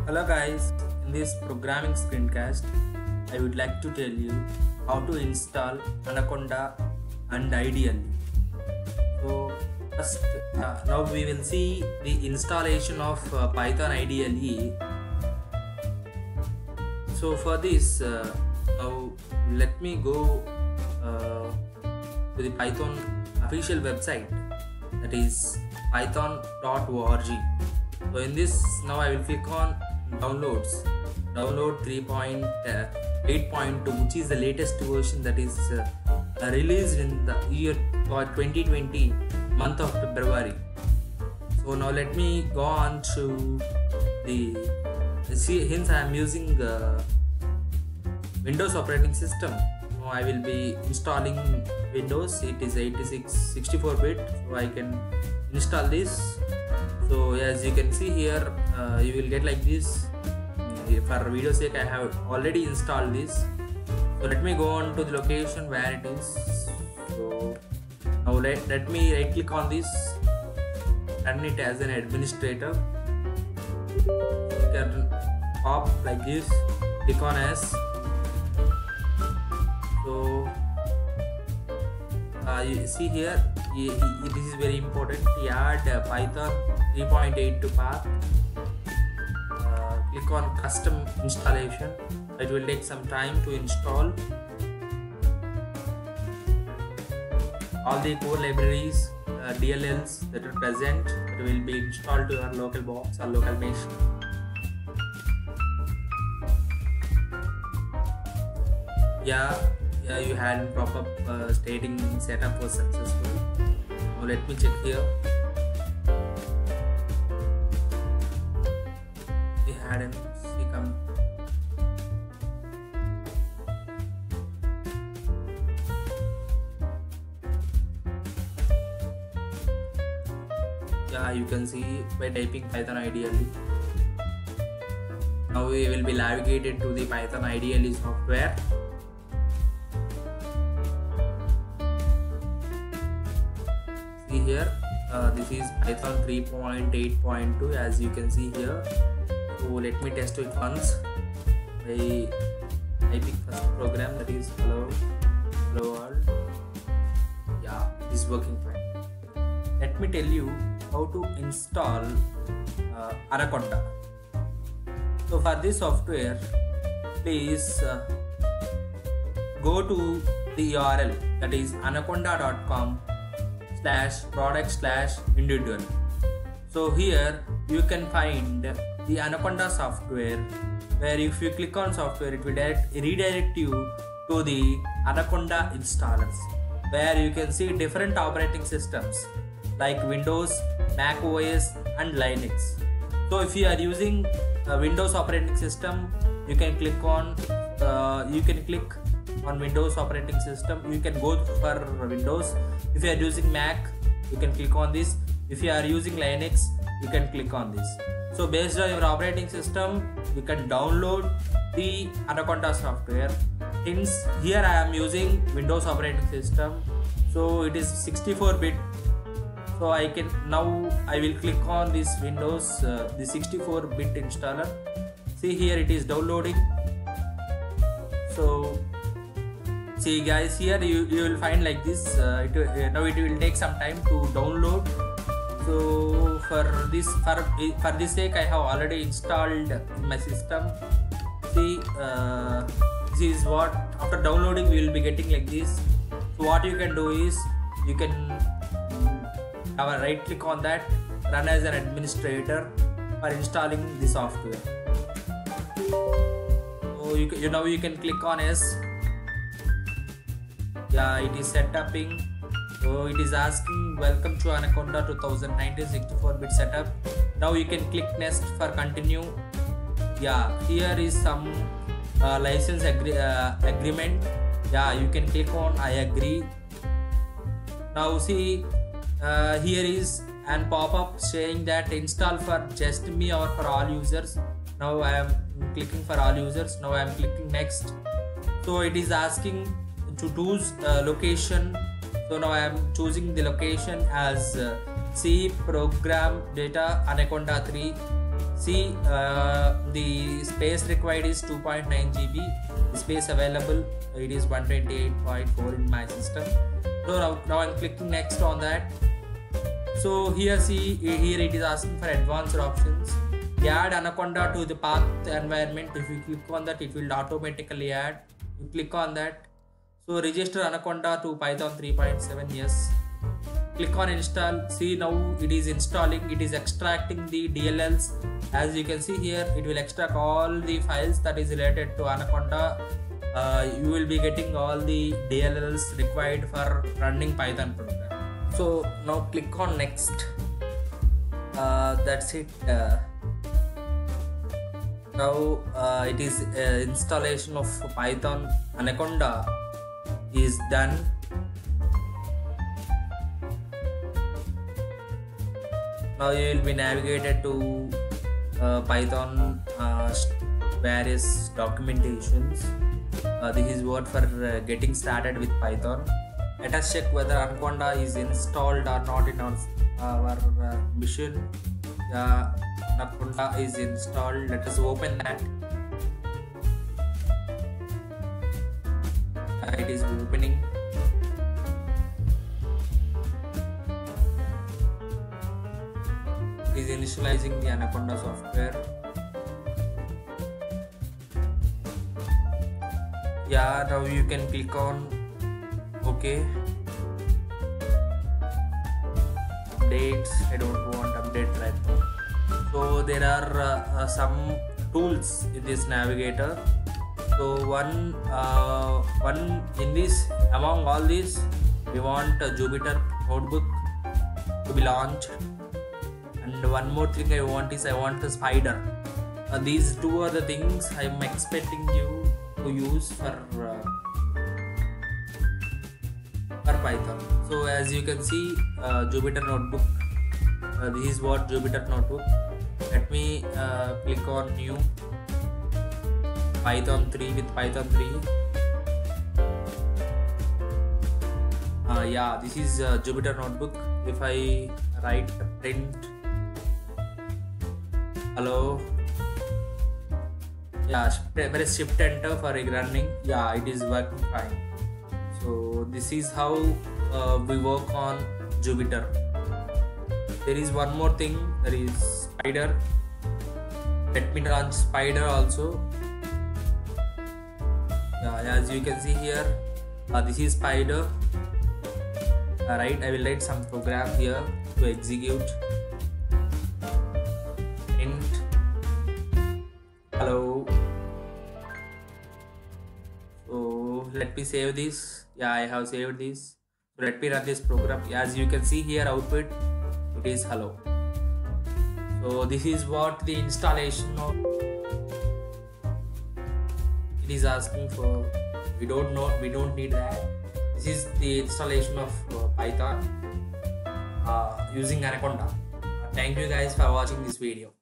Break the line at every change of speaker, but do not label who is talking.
Hello guys, in this programming screencast, I would like to tell you how to install Anaconda and IDLE. So first, now we will see the installation of Python IDLE. So for this, now let me go to the Python official website, that is python.org. So in this, now I will click on download 3.8.2, which is the latest version that is released in the year 2020 month of February. So now let me go on to the hence I am using Windows operating system. Now I will be installing Windows. It is 64-bit, so I can install this. So as you can see here, you will get like this. For video sake, I have already installed this. So let me go on to the location where it is. So now let me right click on this, run it as an administrator. You can pop like this, click on S. So you see here, this is very important. You add Python 3.8 to path. Click on custom installation. It will take some time to install. All the core libraries, DLLs that are present, that will be installed to your local box or local machine. Yeah, you had pop-up stating setup was successful. Now let me check here. We had an come. Yeah, you can see by typing Python IDLE. Now we will be navigated to the Python IDLE software. Here this is Python 3.8.2, as you can see here. So let me test it once by typing first program, that is hello world. Yeah, it is working fine. Let me tell you how to install Anaconda. So for this software, please go to the URL, that is anaconda.com/product/individual. So here you can find the Anaconda software, where if you click on software, it will redirect you to the Anaconda installers, where you can see different operating systems like Windows, Mac OS and Linux. So if you are using a Windows operating system, you can click on Windows operating system. You can go for Windows. If you are using Mac, you can click on this. If you are using Linux, you can click on this. So based on your operating system, you can download the Anaconda software. Hence here I am using Windows operating system, so it is 64-bit. So I will click on this Windows, the 64-bit installer. See here it is downloading. So see guys, here you will find like this. Now it will take some time to download. So for this sake, I have already installed in my system. See, this is what after downloading we will be getting like this. So what you can do is, you can have a right click on that, run as an administrator for installing the software. So you can click on S. Yeah, it is setuping. So it is asking welcome to Anaconda 2019 64-bit setup. Now you can click next for continue. Yeah, here is some license agreement. Yeah, you can click on I agree. Now see, here is an pop-up saying that install for just me or for all users. Now I am clicking for all users. Now I am clicking next. So it is asking to choose location. So now I am choosing the location as C program data Anaconda 3 See, the space required is 2.9 GB. The space available, it is 128.4 in my system. So now I'm clicking next on that. So here it is asking for advanced options. Add Anaconda to the path environment. If you click on that, it will automatically add. You click on that. So register Anaconda to Python 3.7. Yes. Click on install. See, now it is installing. It is extracting the DLLs. As you can see here, it will extract all the files that is related to Anaconda. You will be getting all the DLLs required for running Python program. So now click on next. That's it. Now it is installation of Python Anaconda is done. Now you will be navigated to Python various documentations. This is what for getting started with Python. Let us check whether Anaconda is installed or not in our machine. Anaconda is installed. Let us open that. It is opening. It is initializing the Anaconda software. Yeah, now you can click on OK. Updates. I don't want update right now. So there are some tools in this navigator. So one in this, among all these, we want a Jupyter notebook to be launched. And one more thing I want is the Spider. These two are the things I am expecting you to use for Python. So as you can see, Jupyter notebook. This is what Jupyter notebook. Let me click on new Python 3 with Python 3. Yeah, this is Jupyter notebook. If I write print hello, yeah, press shift enter for running. Yeah, it is working fine. So this is how we work on Jupyter. There is one more thing, there is Spider. Let me run Spider also. As you can see here, this is Spider. Right, I will write some program here to execute. Int hello. So let me save this. Yeah, I have saved this. So let me run this program. As you can see here, output it is hello. So this is what the installation of it is asking for. We don't need that. This is the installation of Python using Anaconda. Thank you guys for watching this video.